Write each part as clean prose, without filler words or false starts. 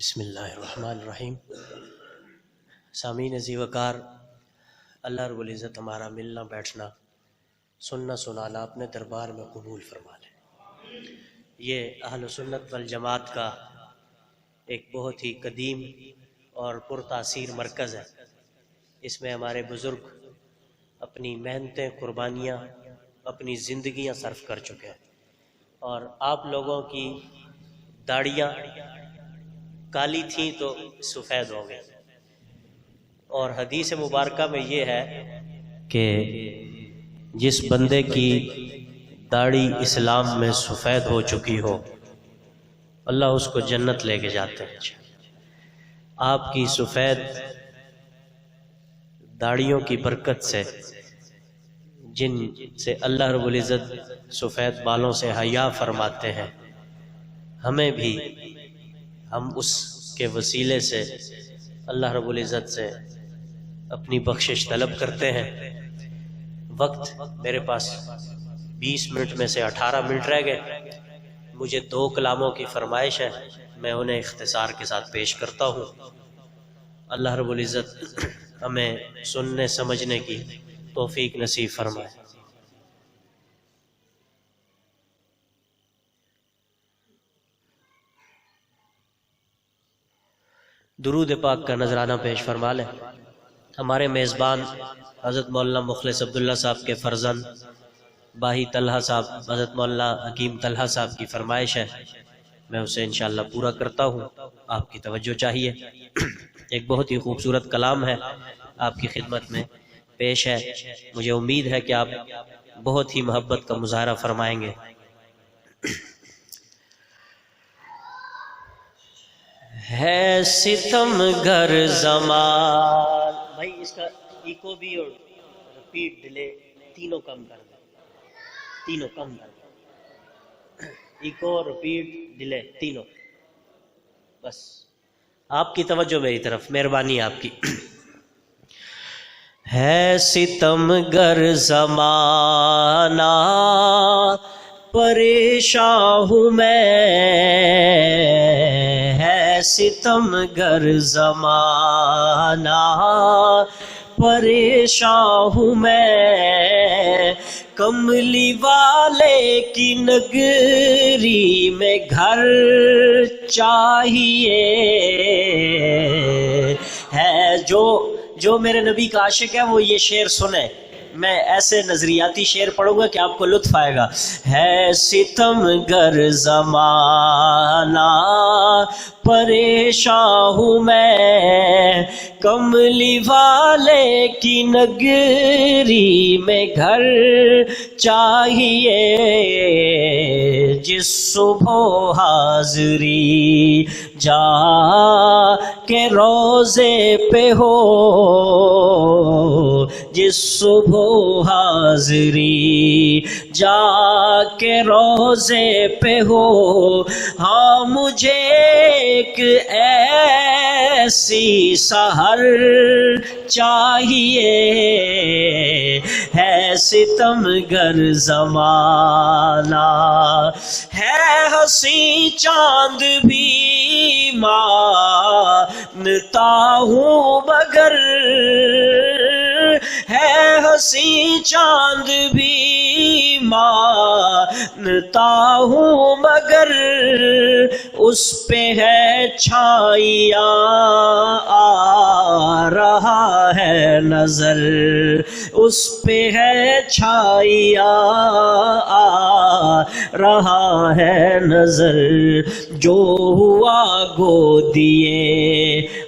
بسم اللہ الرحمن الرحیم۔ سامعین عزیز وقار، اللہ رب العزت ہمارا ملنا بیٹھنا سننا سنانا اپنے دربار میں قبول فرما لے۔ یہ اہل سنت والجماعت کا ایک بہت ہی قدیم اور پرتاثیر مرکز ہے۔ اس میں ہمارے بزرگ اپنی محنتیں، قربانیاں، اپنی زندگیاں صرف کر چکے ہیں، اور آپ لوگوں کی داڑیاں کالی تھیں تو سفید ہو گئے۔ اور حدیث مبارکہ میں یہ ہے کہ جس بندے کی داڑھی اسلام میں سفید ہو چکی ہو، اللہ اس کو جنت لے کے جاتے ہیں۔ آپ کی سفید داڑھیوں کی برکت سے، جن سے اللہ رب العزت سفید بالوں سے حیا فرماتے ہیں، ہمیں بھی ہم اس کے وسیلے سے اللہ رب العزت سے اپنی بخشش طلب کرتے ہیں۔ وقت میرے پاس 20 منٹ میں سے 18 منٹ رہ گئے۔ مجھے 2 کلاموں کی فرمائش ہے، میں انہیں اختصار کے ساتھ پیش کرتا ہوں۔ اللہ رب العزت ہمیں سننے سمجھنے کی توفیق نصیب فرمائے۔ درود پاک کا نذرانہ پیش فرما لیں۔ ہمارے میزبان حضرت مولانا مخلص عبداللہ صاحب کے فرزند باہی طلحہ صاحب، حضرت مولانا حکیم طلحہ صاحب کی فرمائش ہے، میں اسے انشاءاللہ پورا کرتا ہوں، آپ کی توجہ چاہیے۔ ایک بہت ہی خوبصورت کلام ہے، آپ کی خدمت میں پیش ہے۔ مجھے امید ہے کہ آپ بہت ہی محبت کا مظاہرہ فرمائیں گے۔ ہے ستم گر زمان، بھائی اس کا ایکو بھی اور ریپیٹ ڈیلے تینوں کم کر دیں، تینوں کم کر دیں، ایکو، ریپیٹ، ڈیلے تینوں، بس آپ کی توجہ میری طرف، مہربانی آپ کی۔ ہے ستم گر زمانہ پریشان ہوں میں، ہے ستم گر زمانہ پریشان ہوں میں، کملی والے کی نگری میں گھر چاہیے، ہے جو میرے نبی کا عاشق ہے وہ یہ شعر سنے۔ میں ایسے نظریاتی شعر پڑھوں گا کہ آپ کو لطف آئے گا۔ ہے ستم گر زمانہ پریشان ہوں میں، کملی والے کی نگری میں گھر چاہیے، جس صبح حاضری جا کے روزے پہ ہو، جس صبح حاضری جا کے روزے پہ ہو، ہاں مجھے ایک ایسی سحر چاہیے، ہے ستم گر زمانہ، ہے ہنسی چاند بھی مانتا ہوں مگر، ہے ہنسی چاند بھی مانتا ہوں مگر، اس پہ ہے چھائیاں آ رہا ہے نظر، اس پہ ہے چھائیاں آ رہا ہے نظر، جو ہوا گودیے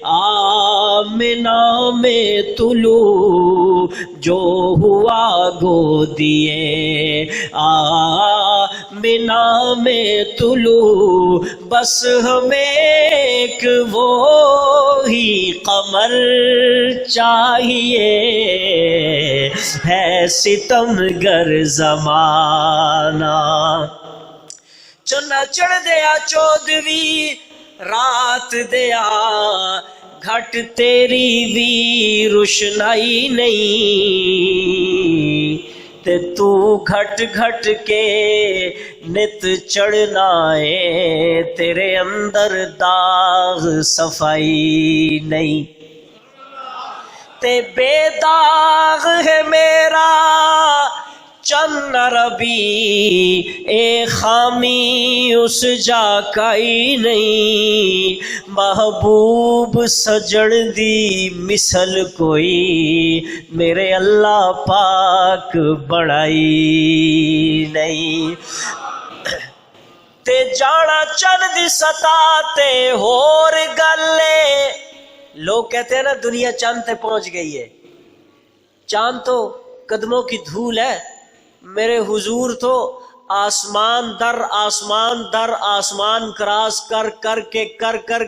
آمنہ میں طلوع، جو ہوا گودیے آمنہ میں طلوع، بس ہمیں ایک وہی قمر چاہیے، ہے ستم گر زمانہ۔ چنا چڑھ دیا 14ویں رات دیا، گھٹ تیری بھی روشنائی نہیں، تے تو گھٹ گھٹ کے نت چڑھنا ہے، تیرے اندر داغ صفائی نہیں، تے بے داغ ہے میرا چند ربی، اے خامی اس جا کائی نہیں، محبوب سجن دی مثل کوئی میرے اللہ پاک بڑائی نہیں، تے جانا چند دی سطح تے ہور گلے۔ لوگ کہتے ہیں نا دنیا چاند تے پہنچ گئی ہے، چاند تو قدموں کی دھول ہے، میرے حضور تو آسمان در آسمان در آسمان کراس کر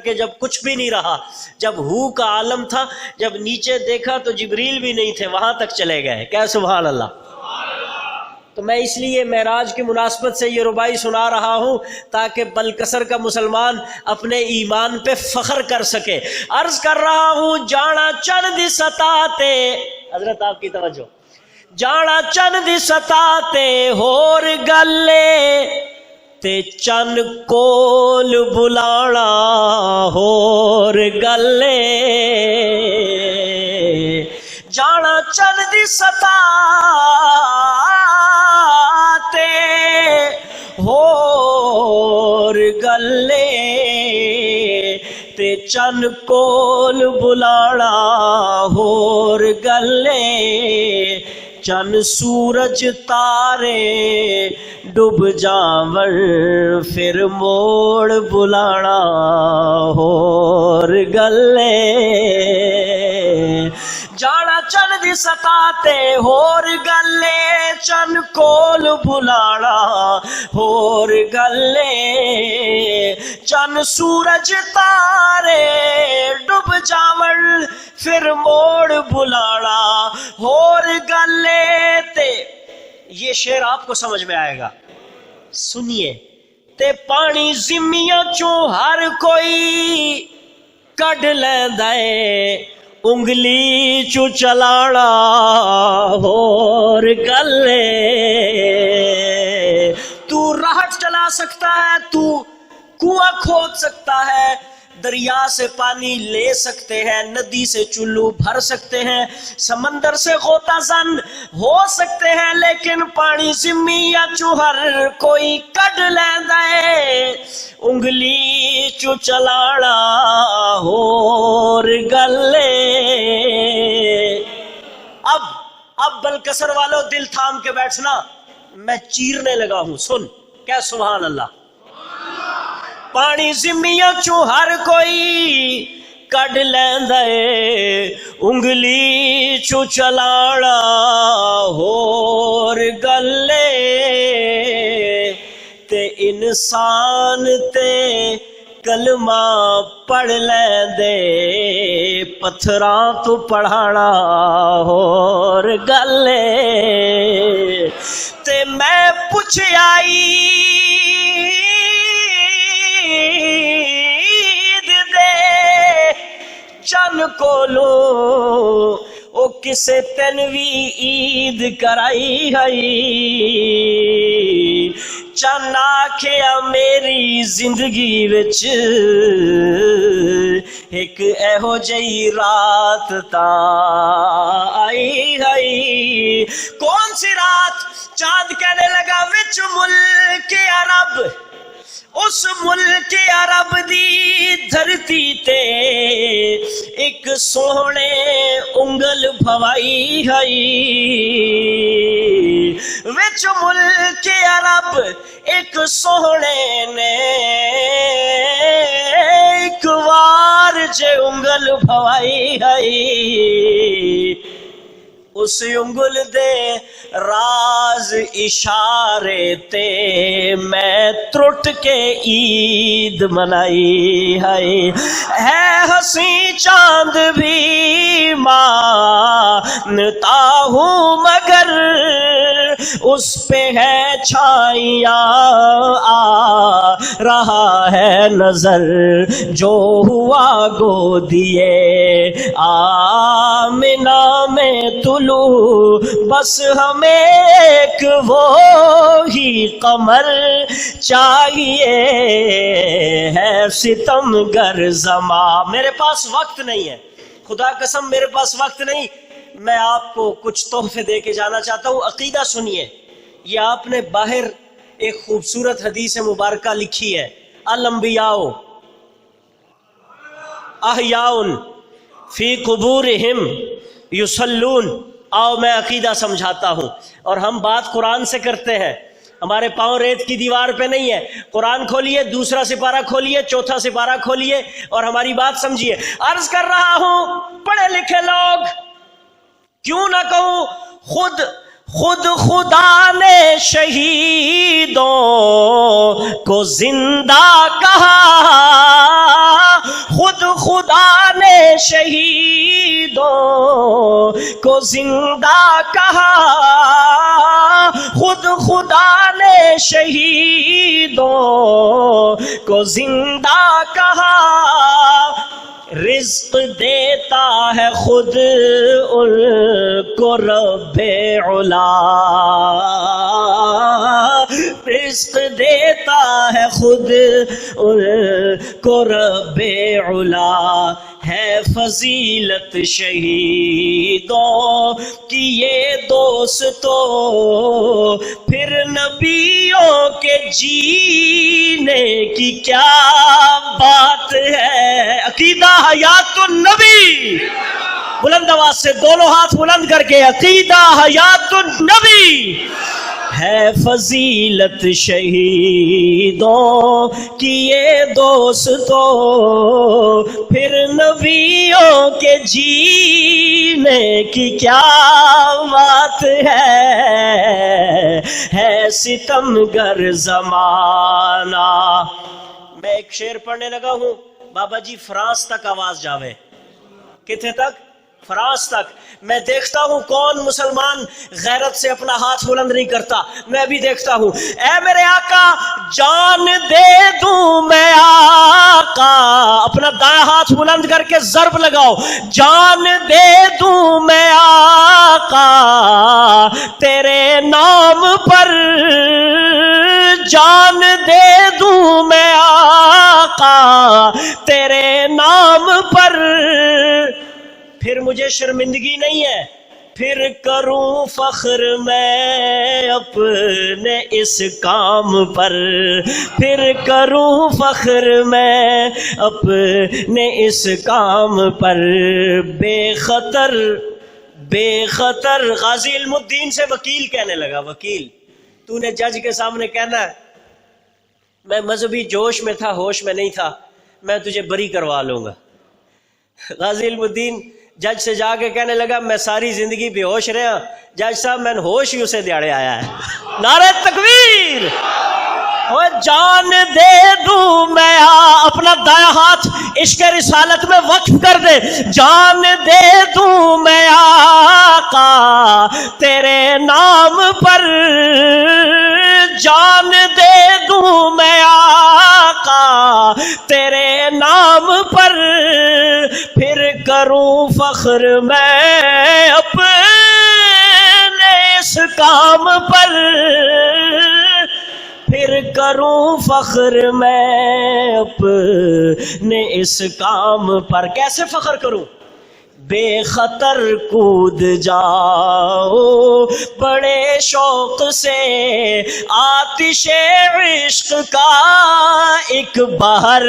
کے جب کچھ بھی نہیں رہا، جب ہو کا عالم تھا، جب نیچے دیکھا تو جبریل بھی نہیں تھے، وہاں تک چلے گئے۔ کیا سبحان اللہ! تو میں اس لیے معراج کی مناسبت سے یہ ربائی سنا رہا ہوں تاکہ بلکسر کا مسلمان اپنے ایمان پہ فخر کر سکے۔ عرض کر رہا ہوں جانا چند سطح تے، حضرت آپ کی توجہ، جانا چند سطح تے ہور گلے، تے چند کول بلانا ہور گلے، جانا چند سطح تے ہور گلے، تے چند کول بلانا ہور گلے، چند سورج تارے ڈب جاون پھر موڑ بلانا ہور گلے، جانا چند دی سطح تے ہور گلے، چند کول بلانا ہور گلے، چند سورج تارے ڈب جاون پھر موڑ بلانا ہور گلے۔ تے یہ شعر آپ کو سمجھ میں آئے گا، سنیے۔ تے پانی زمیاں چوں ہر کوئی کڈ لیندا اے، انگلی چوں چلانا ہور گلے، تو راہٹ چلا سکتا ہے، تو کنواں کھود سکتا ہے، دریا سے پانی لے سکتے ہیں، ندی سے چلو بھر سکتے ہیں، سمندر سے غوطہ زن ہو سکتے ہیں، لیکن پانی زمی یا چوہر کوئی کڈ لیندا ہے، انگلی چو چلانا ہور گلے۔ اب بلکسر والو دل تھام کے بیٹھنا، میں چیرنے لگا ہوں، سن کیا سبحان اللہ۔ پانی زمیاں چوں ہر کوئی کڈ لیندا اے، انگلی چوں چلانا ہور گلے، تے انسان تے کلمہ پڑھ لیندے، پتھراں تو پڑھانا ہور گلے۔ تے میں پوچھ آئی چن کولو او کسے تنوی عید کرائی ہئی، چن آکھیا میری زندگی وچ ایک ایہو جئی رات تا آئی ہئی۔ کون سی رات؟ چاند کہنے لگا وچ ملک عرب، اس ملک عرب دی دھرتی تے ایک سونے انگل بھوائی ہئی، وچ ملک عرب ایک سونے نے ایک وار جے انگل بھوائی ہئی، اس انگل دے راز اشارے تے میں ترٹ کے عید منائی ہے ہنسی چاند بھی مانتا ہوں مگر اس پہ ہے چھائیاں آ رہا ہے نظر جو ہوا گودیے آمنہ میں طلوع بس ہمیں ایک وہی قمر چاہیے ہے ستم گر زماں. میرے پاس وقت نہیں ہے، خدا قسم میرے پاس وقت نہیں. میں آپ کو کچھ تحفے دے کے جانا چاہتا ہوں. عقیدہ سنیے، یہ آپ نے باہر ایک خوبصورت حدیث مبارکہ لکھی ہے، الانبیاء احیاء فی قبورہم یصلون. آؤ میں عقیدہ سمجھاتا ہوں. اور ہم بات قرآن سے کرتے ہیں، ہمارے پاؤں ریت کی دیوار پہ نہیں ہے. قرآن کھولیے، دوسرا سپارہ کھولیے، چوتھا سپارہ کھولیے اور ہماری بات سمجھیے. عرض کر رہا ہوں پڑھے لکھے لوگ، کیوں نہ کہوں خود خدا نے شہیدوں کو زندہ کہا، خود خدا نے شہیدوں کو زندہ کہا، خود خدا نے شہیدوں کو زندہ کہا. رزق دیتا ہے خود ان کو رب علا، رزق دیتا ہے خود ان کو رب علا. ہے فضیلت شہیدوں کی یہ دوستو، پھر نبیوں کے جینے کی کیا بات ہے. عقیدہ حیات النبی، بلند آواز سے دونوں ہاتھ بلند کر کے، عقیدہ حیات النبی. ہے فضیلت شہیدوں کی یہ دوستو، پھر نبیوں کے جینے کی کیا بات ہے ستم گر زمانہ. میں ایک شعر پڑھنے لگا ہوں، بابا جی فرانس تک آواز جاوے. کتنے تک؟ فرانس تک. میں دیکھتا ہوں کون مسلمان غیرت سے اپنا ہاتھ بلند نہیں کرتا. میں بھی دیکھتا ہوں. اے میرے آقا جان دے دوں میں آقا، اپنا دائیں ہاتھ بلند کر کے ضرب لگاؤ. جان دے دوں میں آقا تیرے نام پر، جان دے دوں میں آقا تیرے نام پر. پھر مجھے شرمندگی نہیں ہے، پھر کروں فخر میں اپنے اس کام پر، پھر کروں فخر میں اپنے اس کام پر. بے خطر غازی علم الدین سے وکیل کہنے لگا، وکیل تو نے جج کے سامنے کہنا ہے میں مذہبی جوش میں تھا، ہوش میں نہیں تھا، میں تجھے بری کروا لوں گا. غازی علم الدین جج سے جا کے کہنے لگا میں ساری زندگی بے ہوش رہا، جج صاحب میں ہوش ہی اسے دیاڑے آیا ہے. نعرہ تکبیر. جان دے دوں میں اپنا دایاں ہاتھ عشق رسالت میں وقف کر دے. جان دے دوں میں آقا تیرے نام پر، جان دے دوں میں آقا تیرے نام پر. پھر کروں فخر میں اپنے اس کام پر، پھر کروں فخر میں اپنے اس کام پر. کیسے فخر کروں؟ بے خطر کود جاؤ بڑے شوق سے، آتش عشق کا ایک بہر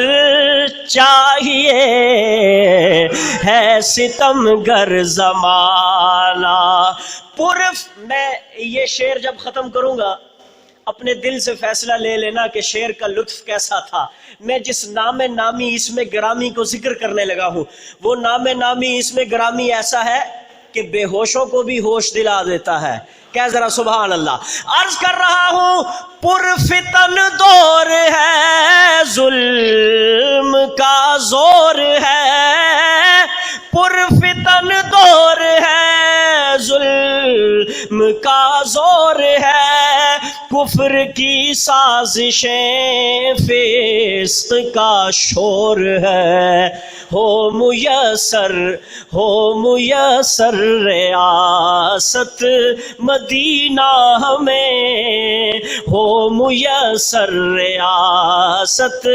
چاہیے ہے ستم گر زمانہ. میں یہ شعر جب ختم کروں گا اپنے دل سے فیصلہ لے لینا کہ شعر کا لطف کیسا تھا. میں جس نام نامی اسم گرامی کو ذکر کرنے لگا ہوں، وہ نام نامی اسم گرامی ایسا ہے کہ بے ہوشوں کو بھی ہوش دلا دیتا ہے. کیا ذرا سبحان اللہ. عرض کر رہا ہوں پرفتن دور ہے، ظلم کا زور ہے، پرفتن دور ہے، ظلم کا زور ہے. کفر کی سازشیں فسق کا شور ہے، ہو میسر ریاست مدینہ ہمیں، ہو میسر ریاست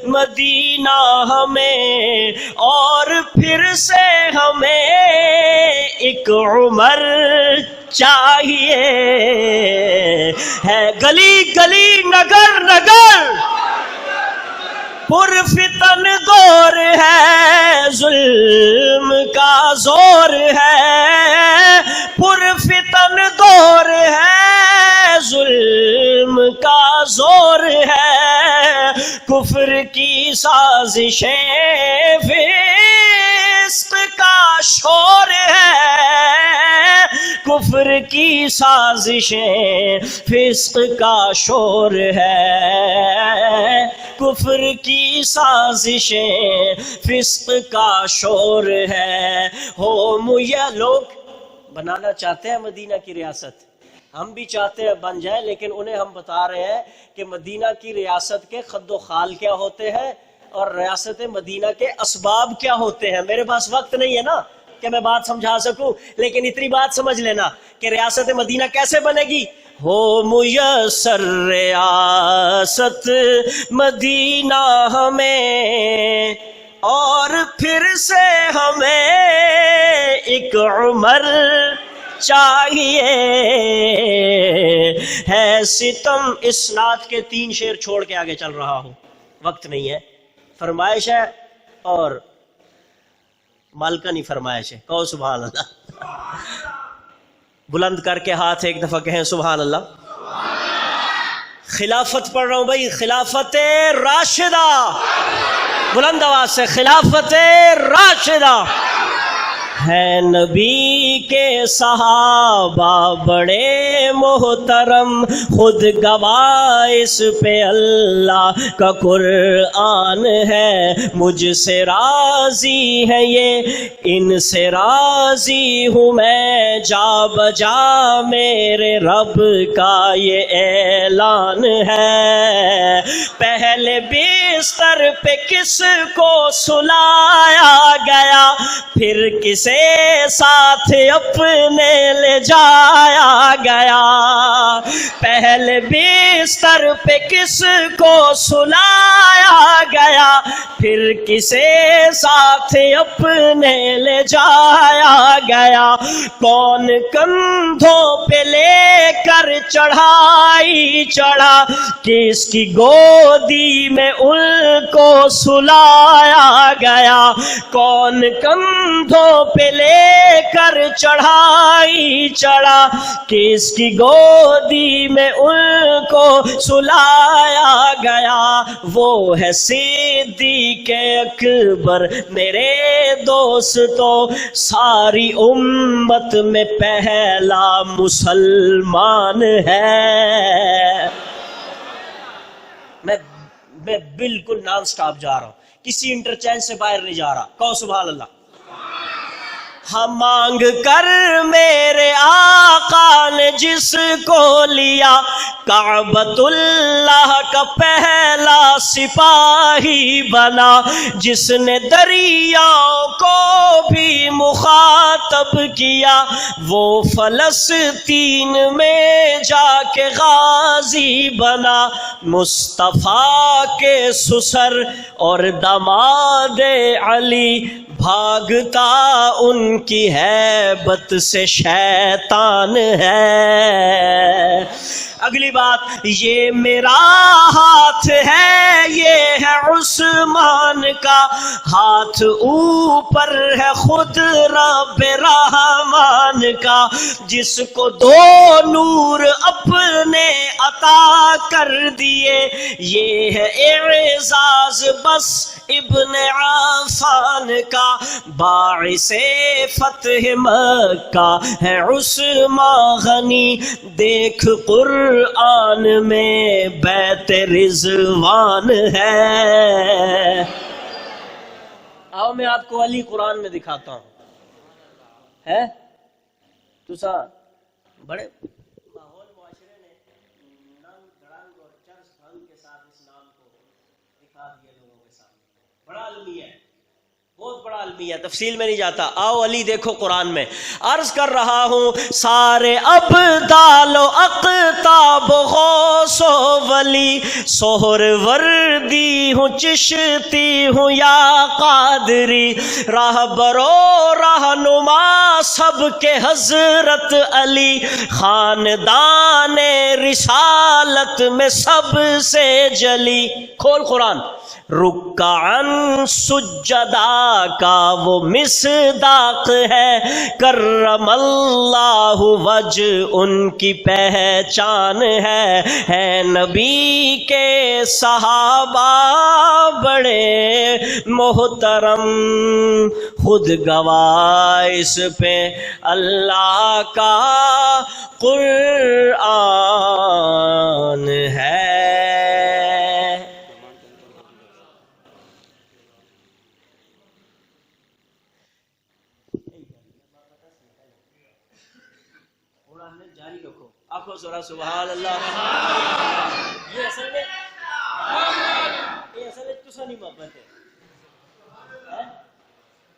مدینہ ہمیں، اور پھر سے ہمیں ایک عمر چاہیے، ہے گلی گلی نگر نگر پرفتن دور ہے، ظلم کا زور ہے، پرفتن دور ہے، ظلم کا زور ہے، کفر کی سازشیں فسق کا شور ہے، کفر کی سازشیں فسق کا شور ہے، کفر کی سازشیں فسق کا شور ہے، ہو یہ لوگ بنانا چاہتے ہیں مدینہ کی ریاست، ہم بھی چاہتے ہیں بن جائے، لیکن انہیں ہم بتا رہے ہیں کہ مدینہ کی ریاست کے خد و خال کیا ہوتے ہیں اور ریاست مدینہ کے اسباب کیا ہوتے ہیں۔ میرے پاس وقت نہیں ہے نا کہ میں بات سمجھا سکوں، لیکن اتنی بات سمجھ لینا کہ ریاست مدینہ کیسے بنے گی۔ ہو میسر ریاست مدینہ ہمیں، اور پھر سے ہمیں ایک عمر چاہیے، ہے ستم۔ اس نعت کے 3 شعر چھوڑ کے آگے چل رہا ہوں، وقت نہیں ہے، فرمائش ہے اور مالکانی فرمائش ہے، کہو سبحان اللہ، بلند کر کے ہاتھ ایک دفعہ کہیں سبحان اللہ۔ خلافت پڑھ رہا ہوں بھائی، خلافت راشدہ، بلند آواز سے، خلافت راشدہ ہے، نبی کے صحابہ بڑے محترم، خود گواہ اس پہ اللہ کا قرآن ہے، مجھ سے راضی ہے یہ، ان سے راضی ہوں میں، جا بجا میرے رب کا یہ اعلان ہے، پہلے بستر پہ کس کو سلایا گیا، پھر کسے ساتھ اپنے لے جایا گیا، پہلے بستر پہ کس کو سلایا گیا، پھر کسے ساتھ اپنے لے جایا گیا، کون کندھوں پہ لے کر چڑھائی چڑھا، کس کی گودی میں ان کو سلایا گیا، کون کندھوں پہ لے کر چڑھائی چڑھا، کس کی گودی میں ان کو سلایا گیا، وہ ہے صدیق اکبر میرے دوستو، ساری امت میں پہلا مسلمان ہے۔ میں بالکل نان سٹاپ جا رہا ہوں، کسی انٹرچینج سے باہر نہیں جا رہا، کہو سبحان اللہ۔ ہم مانگ کر میرے آقا نے جس کو لیا، کعبۃ اللہ کا پہلا سپاہی بنا، جس نے دریاؤں کو بھی مخاطب کیا، وہ فلسطین میں جا کے غازی بنا، مصطفیٰ کے سسر اور داماد علی، بھاگتا ان کی ہیبت سے شیطان ہے۔ اگلی بات، یہ میرا ہاتھ ہے، یہ ہے عثمان کا ہاتھ، اوپر ہے خود رب رحمان کا، جس کو 2 نور اپنے عطا کر دیے، یہ ہے اعزاز بس ابن عفان کا، باعث فتح مکہ ہے عثمان غنی، دیکھ قرآن میں بیت رضوان ہے۔ آؤ میں آپ کو علی قرآن میں دکھاتا ہوں، ہے تو سا بڑے ماحول معاشرے نے بڑا المیہ ہے، بہت بڑا المیہ، تفصیل میں نہیں جاتا. آؤ علی دیکھو قرآن میں عرض کر رہا ہوں، سارے ابدال و اقطاب غوث و ولی، سہر وردی ہوں چشتی ہوں یا قادری، راہ برو رہنما سب کے حضرت علی، خاندان رسالت میں سب سے جلی. کھول قرآن. رکعن سجدہ کا وہ مصداق ہے، کرم اللہ وجہ ان کی پہچان ہے نبی کے صحابہ بڑے محترم، خود گواہ اس پہ اللہ کا قرآن ہے. جاری رکھو آنکھوں ذرا سبحان اللہ. یہ اصل میں تسا نہیں محبت ہے.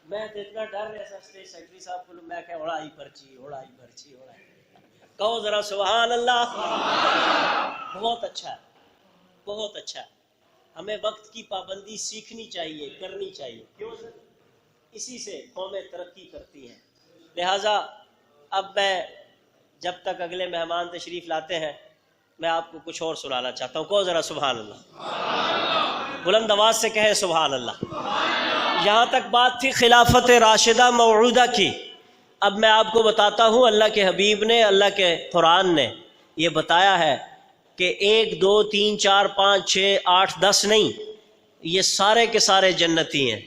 میں تو اتنا ڈر رہا تھا اسٹیج سیکرٹری صاحب کو، میں کہ اڑائی پرچی کہو ذرا سبحان اللہ. بہت اچھا ہے، بہت اچھا ہے. ہمیں وقت کی پابندی سیکھنی چاہیے، کرنی چاہیے. کیوں سر؟ اسی سے قومیں ترقی کرتی ہیں. لہٰذا اب میں جب تک اگلے مہمان تشریف لاتے ہیں میں آپ کو کچھ اور سنانا چاہتا ہوں. کہو ذرا سبحان اللہ، بلند آواز سے کہے سبحان اللہ. یہاں تک بات تھی خلافت راشدہ موعودہ کی. اب میں آپ کو بتاتا ہوں اللہ کے حبیب نے، اللہ کے قرآن نے یہ بتایا ہے کہ 1 2 3 4 5 6 8 10 نہیں، یہ سارے کے سارے جنتی ہیں،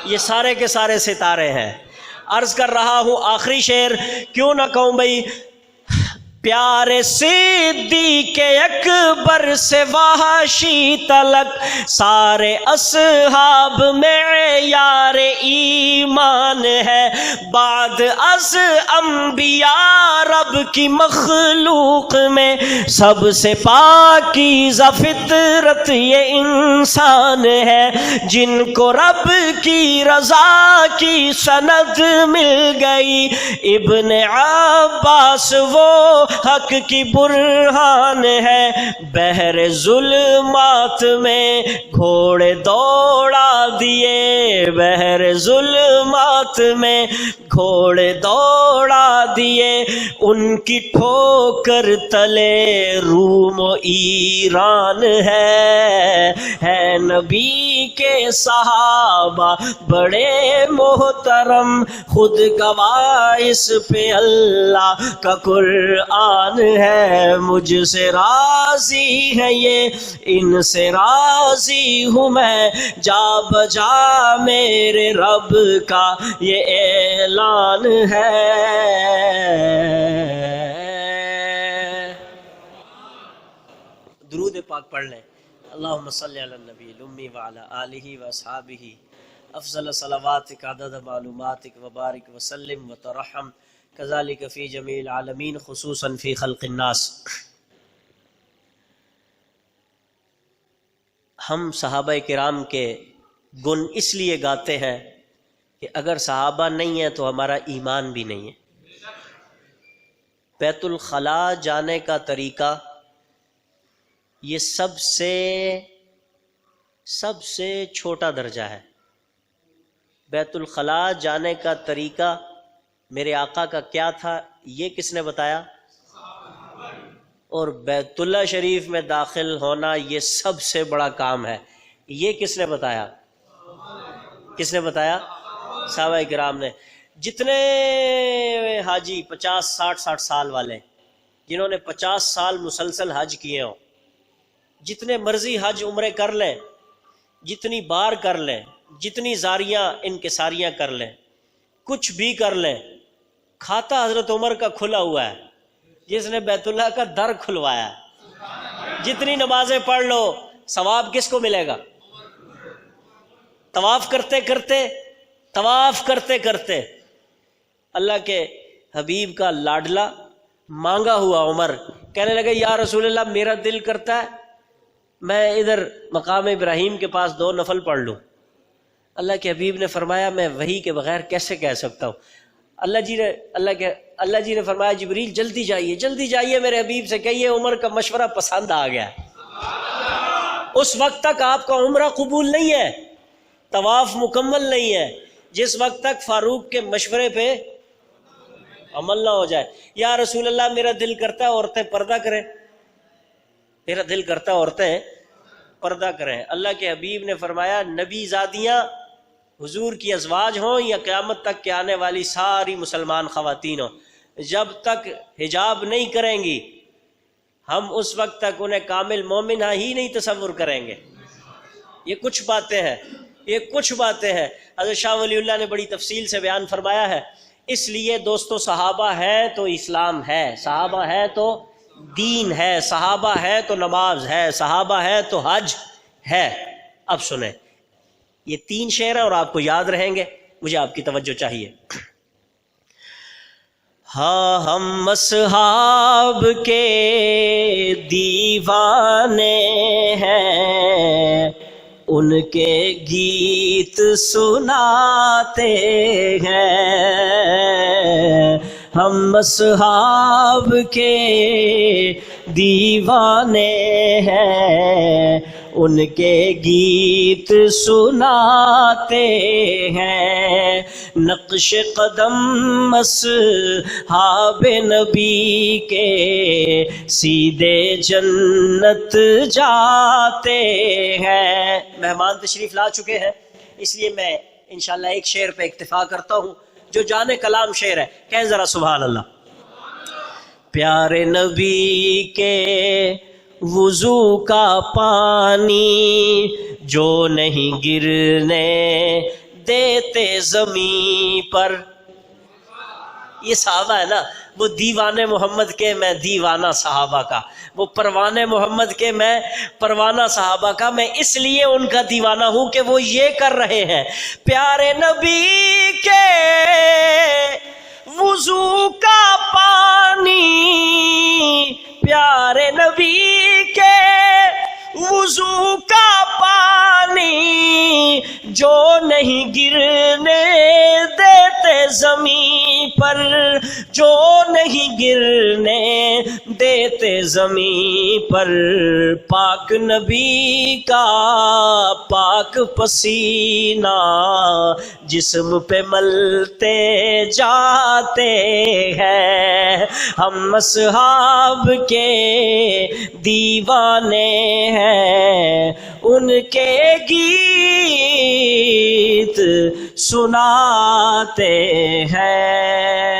یہ سارے کے سارے ستارے ہیں. عرض کر رہا ہوں آخری شعر کیوں نہ کہوں بھائی، پیارے صدیق اکبر سے وحشی تلک، سارے اصحاب میں یار ایمان ہے، بعد از انبیاء رب کی مخلوق میں سب سے پاکیزہ فطرت یہ انسان ہے، جن کو رب کی رضا کی سند مل گئی. ابن عباس وہ حق کی برہان ہے، بحر ظلمات میں گھوڑے دوڑا دیے، بحر ظلمات میں گھوڑے دوڑا دیے، ان کی ٹھوکر تلے روم و ایران ہے نبی کے صحابہ بڑے محترم، خود گواہ اس پہ اللہ کا قرآن ہے. مجھ سے راضی ہے یہ، ان سے راضی ہوں میں، جا بجا میرے رب کا یہ اعلان ہے. درود پاک پڑھ لیں. اللہم صلی علی النبی الامی وعلی آلہ واصحابہ افضل صلواتک عدد معلوماتک وبارک وسلم وترحم کذالک فی جمیع العالمین خصوصاً فی خلق الناس. ہم صحابہ کرام کے گن اس لیے گاتے ہیں کہ اگر صحابہ نہیں ہیں تو ہمارا ایمان بھی نہیں ہے. بیت الخلاء جانے کا طریقہ یہ سب سے چھوٹا درجہ ہے. بیت الخلاء جانے کا طریقہ میرے آقا کا کیا تھا یہ کس نے بتایا؟ اور بیت اللہ شریف میں داخل ہونا یہ سب سے بڑا کام ہے، یہ کس نے بتایا؟ کس نے بتایا؟ صحابہ کرام نے. جتنے حاجی 50 60 سال والے جنہوں نے 50 سال مسلسل حج کیے ہوں، جتنے مرضی حج عمرے کر لیں، جتنی بار کر لیں، جتنی زاریاں انکساریاں کر لیں، کچھ بھی کر لیں، کھاتا حضرت عمر کا کھلا ہوا ہے جس نے بیت اللہ کا در کھلوایا ہے. جتنی نمازیں پڑھ لو ثواب کس کو ملے گا؟ طواف کرتے کرتے اللہ کے حبیب کا لاڈلا مانگا ہوا عمر کہنے لگے یا رسول اللہ میرا دل کرتا ہے میں ادھر مقام ابراہیم کے پاس 2 نفل پڑھ لوں. اللہ کے حبیب نے فرمایا میں وحی کے بغیر کیسے کہہ سکتا ہوں؟ اللہ جی نے فرمایا جبریل جلدی جائیے میرے حبیب سے کہیے عمر کا مشورہ پسند آ گیا۔ اس وقت تک آپ کا عمرہ قبول نہیں ہے، طواف مکمل نہیں ہے، جس وقت تک فاروق کے مشورے پہ عمل نہ ہو جائے۔ یا رسول اللہ میرا دل کرتا ہے عورتیں پردہ کریں، میرا دل کرتا ہے عورتیں پردہ کریں۔ اللہ کے حبیب نے فرمایا نبی زادیاں حضور کی ازواج ہوں یا قیامت تک کے آنے والی ساری مسلمان خواتین ہوں، جب تک حجاب نہیں کریں گی ہم اس وقت تک انہیں کامل مومنہ ہی نہیں تصور کریں گے۔ یہ کچھ باتیں ہیں حضرت شاہ ولی اللہ نے بڑی تفصیل سے بیان فرمایا ہے۔ اس لیے دوستو صحابہ ہے تو اسلام ہے، صحابہ ہے تو دین ہے، صحابہ ہے تو نماز ہے، صحابہ ہے تو حج ہے۔ اب سنیں یہ 3 شعر ہیں اور آپ کو یاد رہیں گے، مجھے آپ کی توجہ چاہیے۔ ہاں ہم اصحاب کے دیوانے ہیں، ان کے گیت سناتے ہیں۔ ہم اصحاب کے دیوانے ہیں، ان کے گیت سناتے ہیں۔ نقش قدم اصحاب نبی کے سیدھے جنت جاتے ہیں۔ مہمان تشریف لا چکے ہیں، اس لیے میں انشاءاللہ ایک شعر پہ اکتفا کرتا ہوں جو جانے کلام شعر ہے، کہیں ذرا سبحان اللہ۔ پیارے نبی کے وضو کا پانی جو نہیں گرنے دیتے زمین پر۔ یہ صحابہ ہے نا، وہ دیوانے محمد کے میں دیوانہ صحابہ کا، وہ پروانے محمد کے میں پروانہ صحابہ کا۔ میں اس لیے ان کا دیوانہ ہوں کہ وہ یہ کر رہے ہیں۔ پیارے نبی کے وضو کا پانی، پیارے نبی کے وضو کا پانی جو نہیں گرنے دیتے زمین پر، جو نہیں گرنے دیتے زمین پر۔ پاک نبی کا پاک پسینہ جسم پہ ملتے جاتے ہیں۔ ہم اصحاب کے دیوانے ہیں، ان کے گیت سناتے ہیں۔